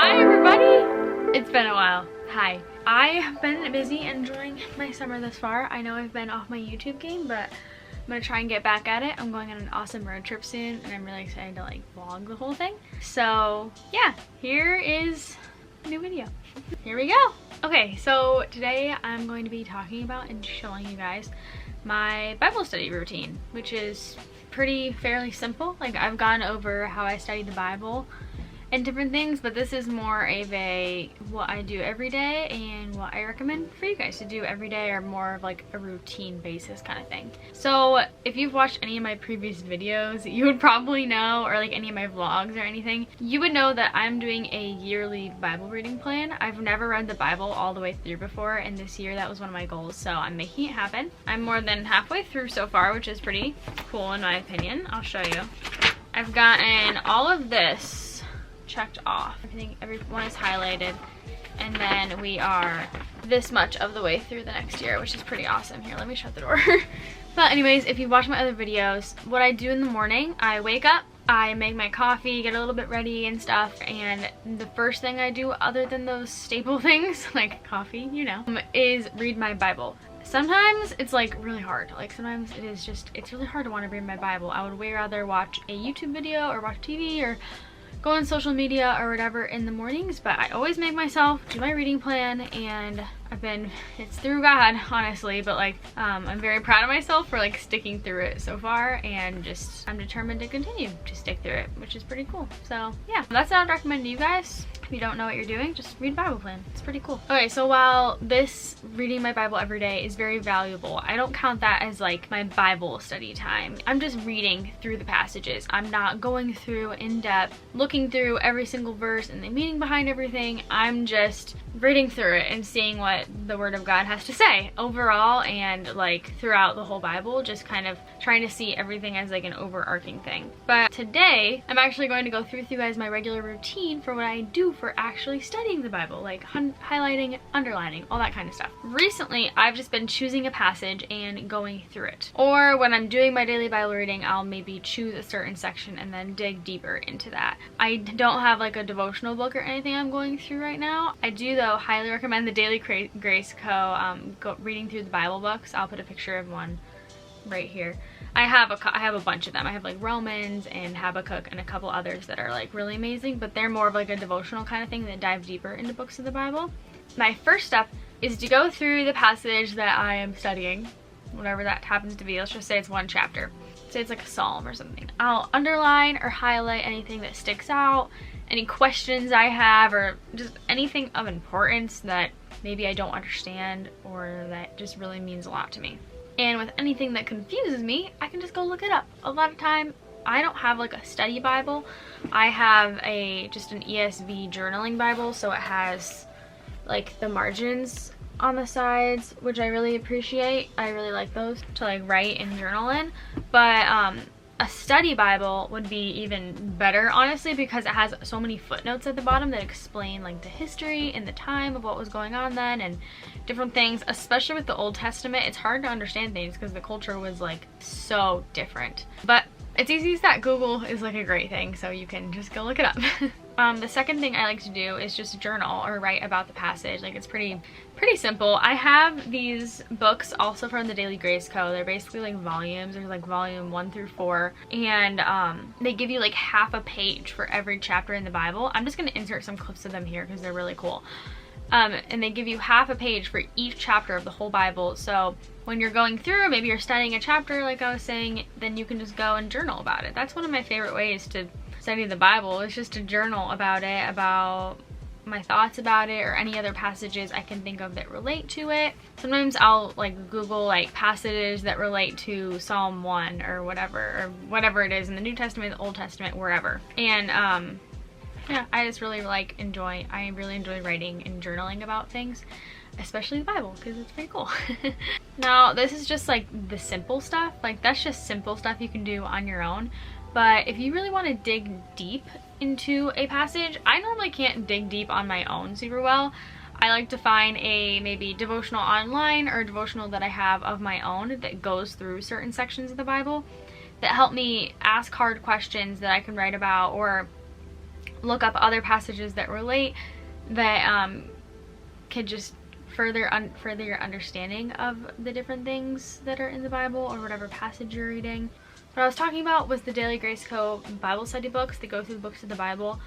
Hi everybody! It's been a while. Hi. I have been busy enjoying my summer thus far. I know I've been off my YouTube game, but I'm gonna try and get back at it. I'm going on an awesome road trip soon and I'm really excited to like vlog the whole thing. So yeah, here is a new video. Here we go. Okay, so today I'm going to be talking about and showing you guys my Bible study routine, which is fairly simple. Like, I've gone over how I study the Bible and different things, but this is more of a what I do every day and what I recommend for you guys to do every day, or more of like a routine basis kind of thing. So if you've watched any of my previous videos, you would probably know, or like any of my vlogs or anything, you would know that I'm doing a yearly Bible reading plan. I've never read the Bible all the way through before, and this year that was one of my goals, so I'm making it happen. I'm more than halfway through so far, which is pretty cool in my opinion. I'll show you. I've gotten all of this checked off. Everyone is highlighted, and then we are this much of the way through the next year, which is pretty awesome. Here, let me shut the door. But anyways, if you've watched my other videos, what I do in the morning, I wake up, I make my coffee, get a little bit ready and stuff, and the first thing I do, other than those staple things like coffee, you know, is read my Bible. Sometimes it's like really hard. Like sometimes it's really hard to want to read my Bible. I would way rather watch a YouTube video or watch TV or go on social media or whatever in the mornings, but I always make myself do my reading plan, and it's through God, honestly, but like I'm very proud of myself for like sticking through it so far, and I'm determined to continue to stick through it, which is pretty cool. So yeah, that's what I'd recommend to you guys. If you don't know what you're doing, just read a Bible plan. It's pretty cool. Okay, so while this reading my Bible every day is very valuable, I don't count that as like my Bible study time. I'm just reading through the passages. I'm not going through in depth, looking through every single verse and the meaning behind everything. I'm just reading through it and seeing what the Word of God has to say overall, and like throughout the whole Bible, just kind of trying to see everything as like an overarching thing. But today, I'm actually going to go through with you guys my regular routine for what I do for actually studying the Bible, like highlighting, underlining, all that kind of stuff. Recently, I've just been choosing a passage and going through it. Or when I'm doing my daily Bible reading, I'll maybe choose a certain section and then dig deeper into that. I don't have like a devotional book or anything I'm going through right now. I do though highly recommend the Daily Grace Co. Reading through the Bible books. I'll put a picture of one right here. I have a bunch of them. I have like Romans and Habakkuk and a couple others that are like really amazing, but they're more of like a devotional kind of thing that dive deeper into books of the Bible. My first step is to go through the passage that I am studying, whatever that happens to be. Let's just say it's one chapter. Say it's like a psalm or something. I'll underline or highlight anything that sticks out, any questions I have, or just anything of importance that maybe I don't understand or that just really means a lot to me. And with anything that confuses me, I can just go look it up. A lot of time, I don't have like a study Bible. I have just an ESV journaling Bible, so it has like the margins on the sides, which I really appreciate. I really like those to like write and journal in. But a study Bible would be even better, honestly, because it has so many footnotes at the bottom that explain like the history and the time of what was going on then and different things. Especially with the Old Testament, it's hard to understand things because the culture was like so different. But it's easy as that. Google is like a great thing, so you can just go look it up. The second thing I like to do is just journal or write about the passage. Like, it's pretty simple. I have these books also from the Daily Grace Co. They're basically like volumes. There's like volume 1 through 4, and they give you like half a page for every chapter in the Bible. I'm just gonna insert some clips of them here because they're really cool. And they give you half a page for each chapter of the whole Bible. So when you're going through, maybe you're studying a chapter like I was saying, then you can just go and journal about it. That's one of my favorite ways to study the Bible, is just to journal about it, about my thoughts about it, or any other passages I can think of that relate to it. Sometimes I'll like Google like passages that relate to Psalm 1 or whatever it is in the New Testament, the Old Testament, wherever. And yeah, I really enjoy writing and journaling about things, especially the Bible, because it's pretty cool. Now, this is just like the simple stuff. Like, that's just simple stuff you can do on your own. But if you really want to dig deep into a passage, I normally can't dig deep on my own super well. I like to find a maybe devotional online or a devotional that I have of my own that goes through certain sections of the Bible that help me ask hard questions that I can write about, or look up other passages that relate, that could just further your understanding of the different things that are in the Bible or whatever passage you're reading. What I was talking about was the Daily Grace Co. Bible study books that go through the books of the Bible.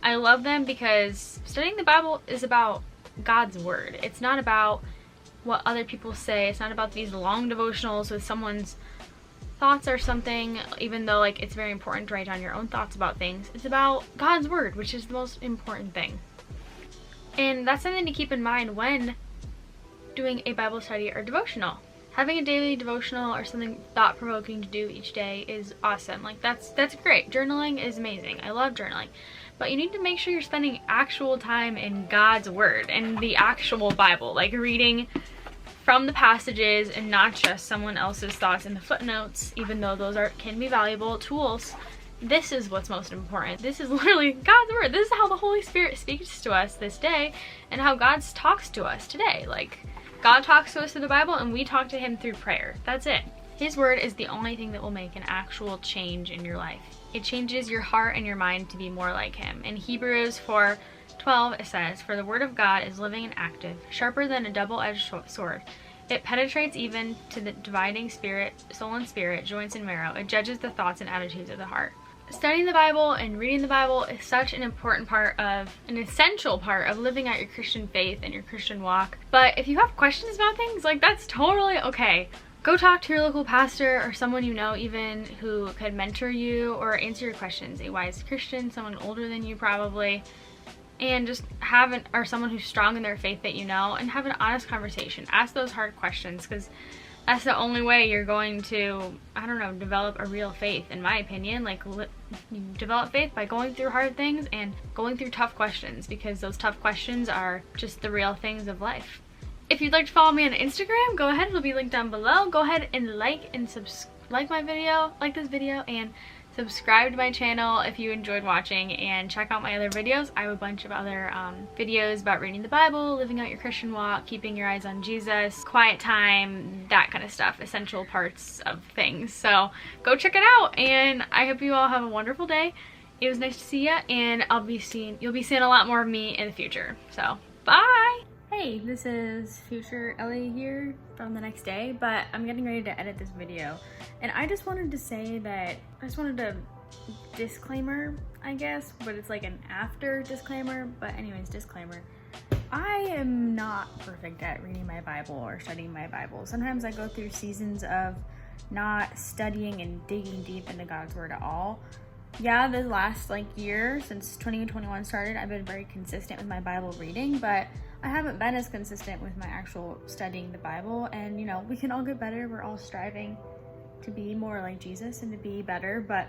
I love them because studying the Bible is about God's word. It's not about what other people say. It's not about these long devotionals with someone's thoughts or something, even though like it's very important to write down your own thoughts about things. It's about God's word, which is the most important thing. And that's something to keep in mind when doing a Bible study or devotional. Having a daily devotional or something thought-provoking to do each day is awesome. Like that's great. Journaling is amazing. I love journaling. But you need to make sure you're spending actual time in God's word and the actual Bible, like reading from the passages and not just someone else's thoughts in the footnotes, even though those can be valuable tools. This is what's most important. This is literally God's word. This is how the Holy Spirit speaks to us this day and how God talks to us today. Like, God talks to us through the Bible and we talk to him through prayer. That's it. His word is the only thing that will make an actual change in your life. It changes your heart and your mind to be more like him. In Hebrews 4:12 it says, "For the word of God is living and active, sharper than a double-edged sword. It penetrates even to the dividing soul and spirit, joints and marrow. It judges the thoughts and attitudes of the heart." Studying the Bible and reading the Bible is such an important part of, an essential part of living out your Christian faith and your Christian walk. But if you have questions about things, like, that's totally okay. Go talk to your local pastor or someone you know even who could mentor you or answer your questions. A wise Christian, someone older than you probably, and just or someone who's strong in their faith that you know, and have an honest conversation. Ask those hard questions, because that's the only way you're going to, I don't know, develop a real faith, in my opinion. Like, you develop faith by going through hard things and going through tough questions, because those tough questions are just the real things of life. If you'd like to follow me on Instagram, go ahead, it'll be linked down below. Go ahead and like this video, and subscribe to my channel if you enjoyed watching, and check out my other videos. I have a bunch of other videos about reading the Bible, living out your Christian walk, keeping your eyes on Jesus, quiet time, that kind of stuff, essential parts of things. So go check it out, and I hope you all have a wonderful day. It was nice to see you, and you'll be seeing a lot more of me in the future. So bye. Hey, this is future Ellie here from the next day, but I'm getting ready to edit this video, and I just wanted to say that disclaimer, I guess, but it's like an after disclaimer. But anyways, disclaimer. I am not perfect at reading my Bible or studying my Bible. Sometimes I go through seasons of not studying and digging deep into God's word at all. Yeah, the last year since 2021 started, I've been very consistent with my Bible reading, but I haven't been as consistent with my actual studying the Bible. And you know, we can all get better. We're all striving to be more like Jesus and to be better, but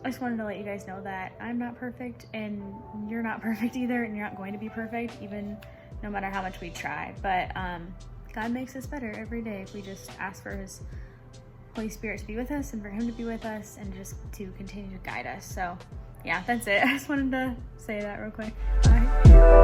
I just wanted to let you guys know that I'm not perfect, and you're not perfect either, and you're not going to be perfect, even no matter how much we try. But God makes us better every day if we just ask for his Holy Spirit to be with us and for him to be with us and just to continue to guide us. So yeah, that's it. I just wanted to say that real quick. Bye.